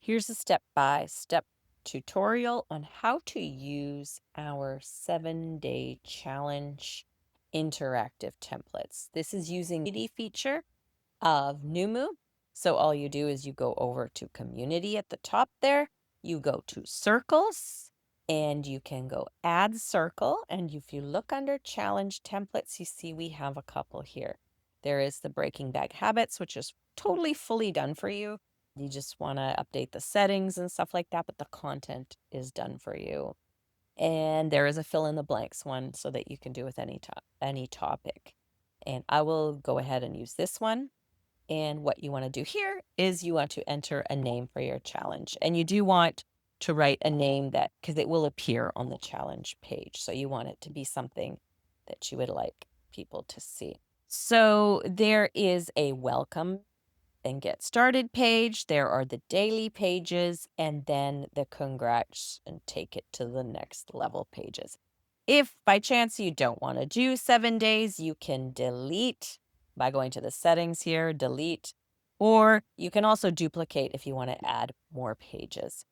Here's a step-by-step tutorial on how to use our 7-day challenge interactive templates. This is using the community feature of Noomu. So all you do is you go over to community at the top there, you go to circles, and you can go add circle. And if you look under challenge templates, you see we have a couple here. There is the breaking bad habits, which is totally fully done for you. You just want to update the settings and stuff like that, but the content is done for you. And there is a fill in the blanks one so that you can do with any topic. And I will go ahead and use this one. And what you want to do here is you want to enter a name for your challenge. And you do want to write a name that, because it will appear on the challenge page. So you want it to be something that you would like people to see. So there is a welcome and get started page. There are the daily pages and then the congrats and take it to the next level pages. If by chance you don't want to do 7 days, you can delete by going to the settings here, delete, or you can also duplicate if you want to add more pages.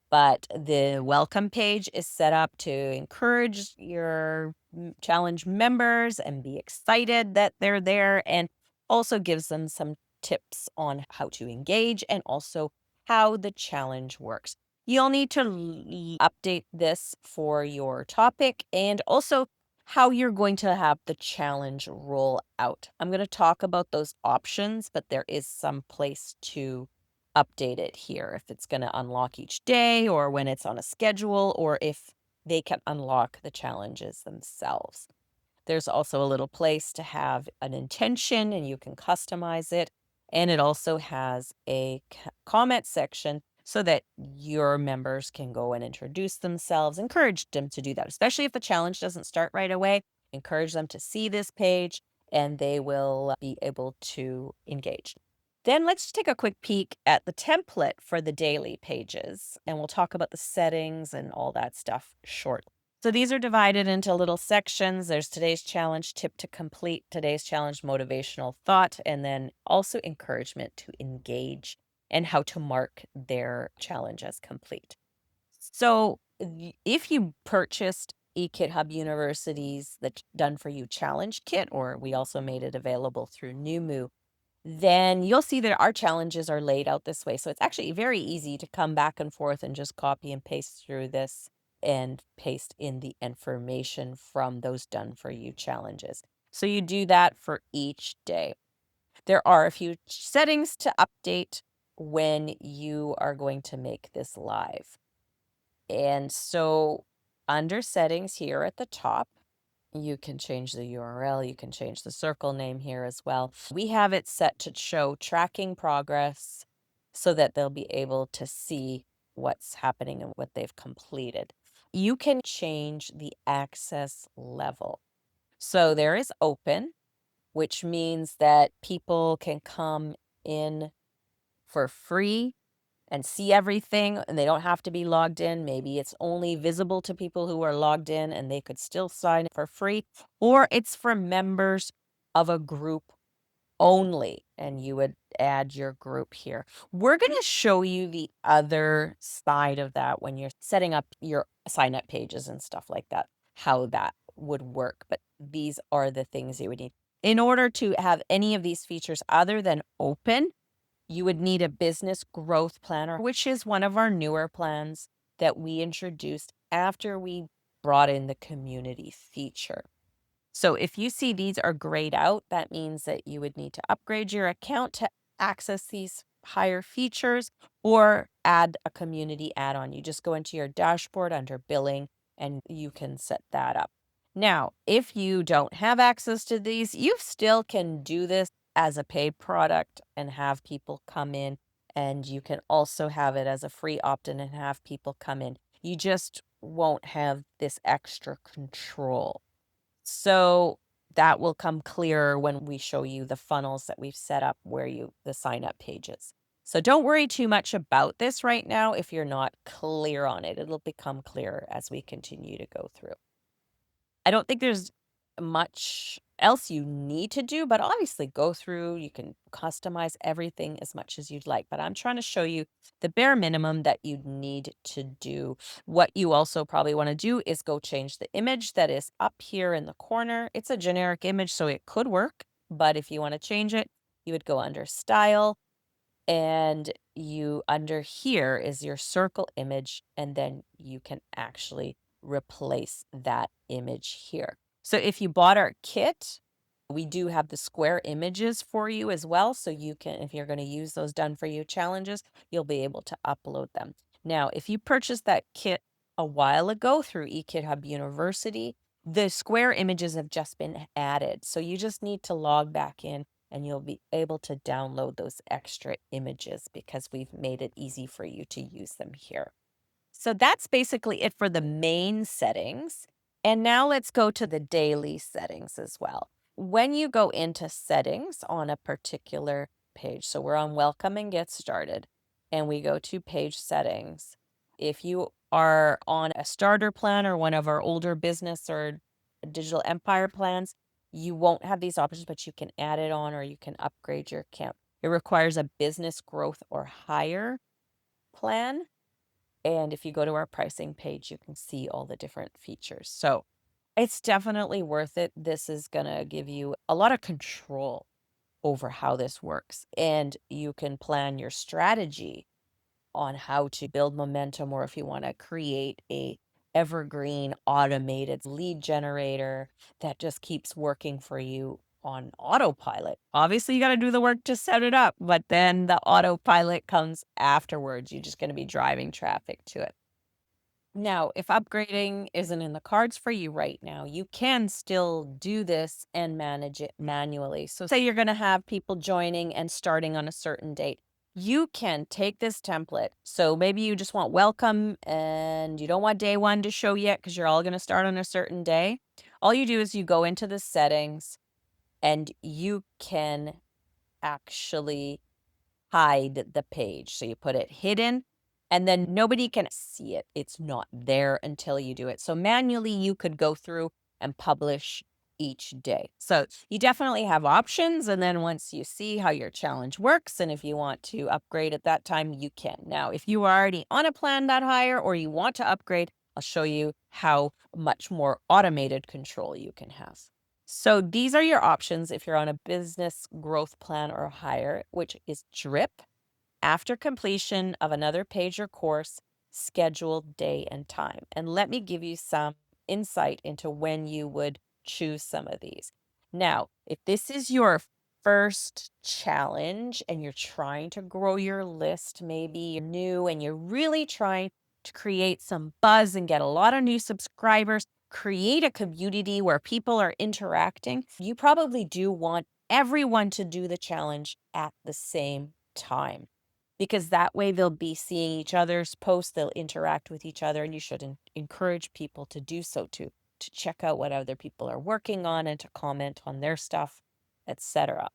But the welcome page is set up to encourage your challenge members and be excited that they're there, and also gives them some tips on how to engage and also how the challenge works. You'll need to update this for your topic and also how you're going to have the challenge roll out. I'm going to talk about those options, but there is some place to update it here if it's going to unlock each day or when it's on a schedule or if they can unlock the challenges themselves. There's also a little place to have an intention and you can customize it. And it also has a comment section so that your members can go and introduce themselves. Encourage them to do that, especially if the challenge doesn't start right away. Encourage them to see this page and they will be able to engage. Then let's take a quick peek at the template for the daily pages, and we'll talk about the settings and all that stuff shortly. So these are divided into little sections. There's today's challenge, tip to complete, today's challenge, motivational thought, and then also encouragement to engage and how to mark their challenge as complete. So if you purchased eKitHub University's the Done For You Challenge Kit, or we also made it available through Noomu, then you'll see that our challenges are laid out this way. So it's actually very easy to come back and forth and just copy and paste through this and paste in the information from those done for you challenges. So you do that for each day. There are a few settings to update when you are going to make this live. And so under settings here at the top, you can change the URL, you can change the circle name here as well. We have it set to show tracking progress so that they'll be able to see what's happening and what they've completed. You can change the access level. So there is open, which means that people can come in for free and see everything and they don't have to be logged in. Maybe it's only visible to people who are logged in and they could still sign for free, or it's for members of a group only and you would add your group here. We're going to show you the other side of that when you're setting up your sign up pages and stuff like that, how that would work. But these are the things you would need. In order to have any of these features other than open, you would need a business growth planner, which is one of our newer plans that we introduced after we brought in the community feature. So if you see these are grayed out, that means that you would need to upgrade your account to access these higher features or add a community add-on. You just go into your dashboard under billing and you can set that up. Now, if you don't have access to these, you still can do this as a paid product and have people come in, and you can also have it as a free opt-in and have people come in. You just won't have this extra control. So that will come clearer when we show you the funnels that we've set up where the sign up pages. So don't worry too much about this right now if you're not clear on it. It'll become clearer as we continue to go through. I don't think there's much else you need to do, but obviously go through, you can customize everything as much as you'd like. But I'm trying to show you the bare minimum that you need to do. What you also probably want to do is go change the image that is up here in the corner. It's a generic image, so it could work. But if you want to change it, you would go under style, and you under here is your circle image, and then you can actually replace that image here. So if you bought our kit, we do have the square images for you as well. So you can, if you're going to use those done for you challenges, you'll be able to upload them. Now, if you purchased that kit a while ago through eKitHub University, the square images have just been added. So you just need to log back in and you'll be able to download those extra images because we've made it easy for you to use them here. So that's basically it for the main settings. And now let's go to the daily settings as well. When you go into settings on a particular page, so we're on welcome and get started, and we go to page settings. If you are on a starter plan or one of our older business or digital empire plans, you won't have these options, but you can add it on or you can upgrade your account. It requires a business growth or higher plan. And if you go to our pricing page, you can see all the different features. So it's definitely worth it. This is going to give you a lot of control over how this works. And you can plan your strategy on how to build momentum, or if you want to create a evergreen automated lead generator that just keeps working for you on autopilot. Obviously, you got to do the work to set it up, but then the autopilot comes afterwards. You're just going to be driving traffic to it. Now, if upgrading isn't in the cards for you right now, you can still do this and manage it manually. So, say you're going to have people joining and starting on a certain date. You can take this template. So, maybe you just want welcome and you don't want day one to show yet because you're all going to start on a certain day. All you do is you go into the settings and you can actually hide the page. So you put it hidden and then nobody can see it. It's not there until you do it. So manually, you could go through and publish each day. So you definitely have options. And then once you see how your challenge works, and if you want to upgrade at that time, you can. Now, if you are already on a plan that higher or you want to upgrade, I'll show you how much more automated control you can have. So these are your options if you're on a business growth plan or higher, which is drip. After completion of another page or course, schedule day and time. And let me give you some insight into when you would choose some of these. Now, if this is your first challenge and you're trying to grow your list, maybe you're new and you're really trying to create some buzz and get a lot of new subscribers, create a community where people are interacting, you probably do want everyone to do the challenge at the same time because that way they'll be seeing each other's posts, they'll interact with each other, and you should encourage people to do so too, to check out what other people are working on and to comment on their stuff, etc.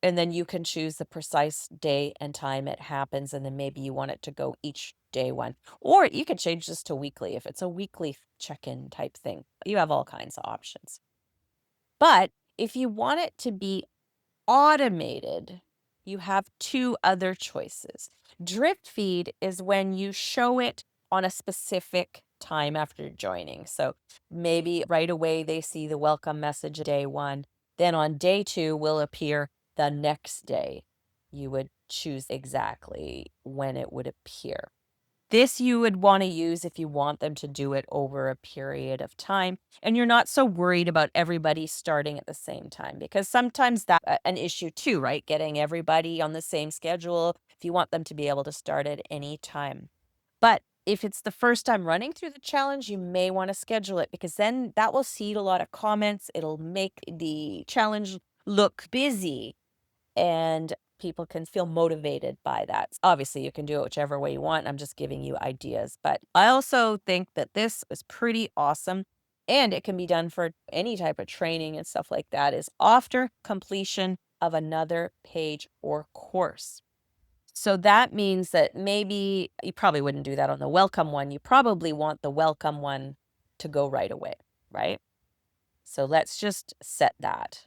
And then you can choose the precise day and time it happens, and then maybe you want it to go each day one. Or you can change this to weekly if it's a weekly check-in type thing. You have all kinds of options. But if you want it to be automated, you have two other choices. Drip feed is when you show it on a specific time after joining. So maybe right away they see the welcome message day one. Then on day two will appear the next day. You would choose exactly when it would appear. This you would want to use if you want them to do it over a period of time and you're not so worried about everybody starting at the same time because sometimes that's an issue too, right? Getting everybody on the same schedule if you want them to be able to start at any time. But if it's the first time running through the challenge, you may want to schedule it because then that will seed a lot of comments. It'll make the challenge look busy and people can feel motivated by that. Obviously, you can do it whichever way you want. I'm just giving you ideas. But I also think that this is pretty awesome and it can be done for any type of training and stuff like that is after completion of another page or course. So that means that maybe you probably wouldn't do that on the welcome one. You probably want the welcome one to go right away, right? So let's just set that.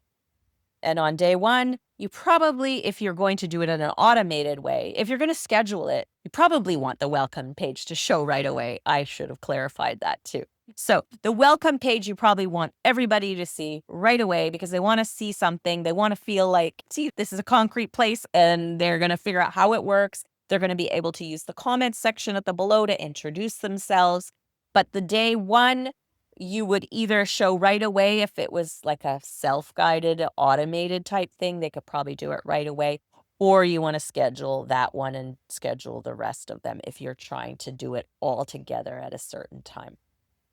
And on day one, you probably, if you're going to do it in an automated way, if you're going to schedule it, you probably want the welcome page to show right away. I should have clarified that too. So, the welcome page, you probably want everybody to see right away because they want to see something. They want to feel like, see, this is a concrete place and they're going to figure out how it works. They're going to be able to use the comments section at the below to introduce themselves. But the day one, you would either show right away if it was like a self-guided, automated type thing, they could probably do it right away, or you wanna schedule that one and schedule the rest of them if you're trying to do it all together at a certain time.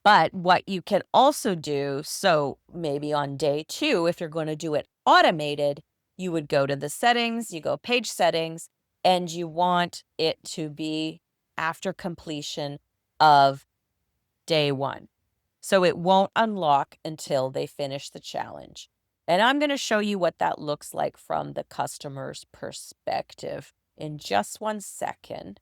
But what you can also do, so maybe on day 2, if you're gonna do it automated, you would go to the settings, you go page settings, and you want it to be after completion of day 1. So it won't unlock until they finish the challenge. And I'm going to show you what that looks like from the customer's perspective in just 1 second.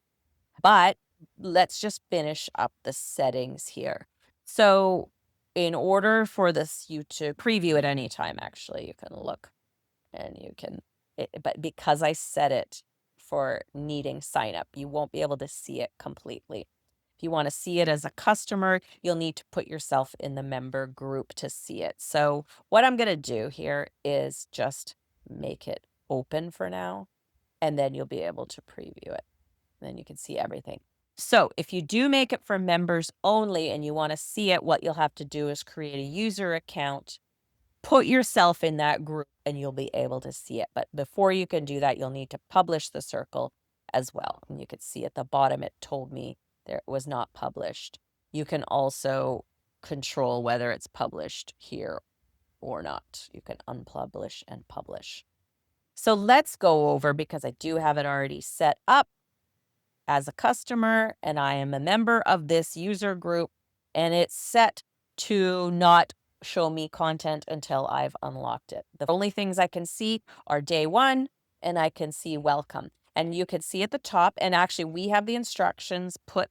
But let's just finish up the settings here. So in order for this, you to preview at any time, actually, you can look and you can, but because I set it for needing sign up, you won't be able to see it completely. If you want to see it as a customer, you'll need to put yourself in the member group to see it. So what I'm going to do here is just make it open for now, and then you'll be able to preview it. Then you can see everything. So if you do make it for members only and you want to see it, what you'll have to do is create a user account, put yourself in that group, and you'll be able to see it. But before you can do that, you'll need to publish the circle as well. And you could see at the bottom, it told me there it was not published. You can also control whether it's published here or not. You can unpublish and publish. So let's go over, because I do have it already set up as a customer and I am a member of this user group, and it's set to not show me content until I've unlocked it. The only things I can see are day 1 and I can see welcome. And you can see at the top, and actually we have the instructions put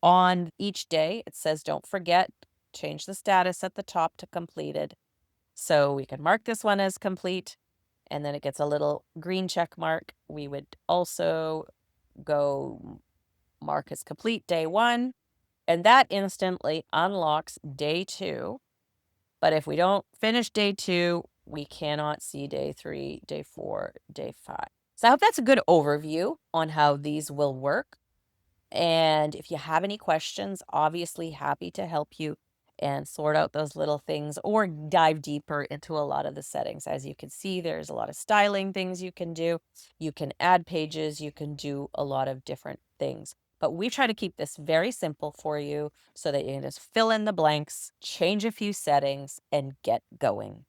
on each day. It says, don't forget, change the status at the top to completed. So we can mark this one as complete, and then it gets a little green check mark. We would also go mark as complete day 1, and that instantly unlocks day 2. But if we don't finish day 2, we cannot see day 3, day 4, day 5. So I hope that's a good overview on how these will work. And if you have any questions, obviously happy to help you and sort out those little things or dive deeper into a lot of the settings. As you can see, there's a lot of styling things you can do. You can add pages, you can do a lot of different things. But we try to keep this very simple for you so that you can just fill in the blanks, change a few settings, and get going.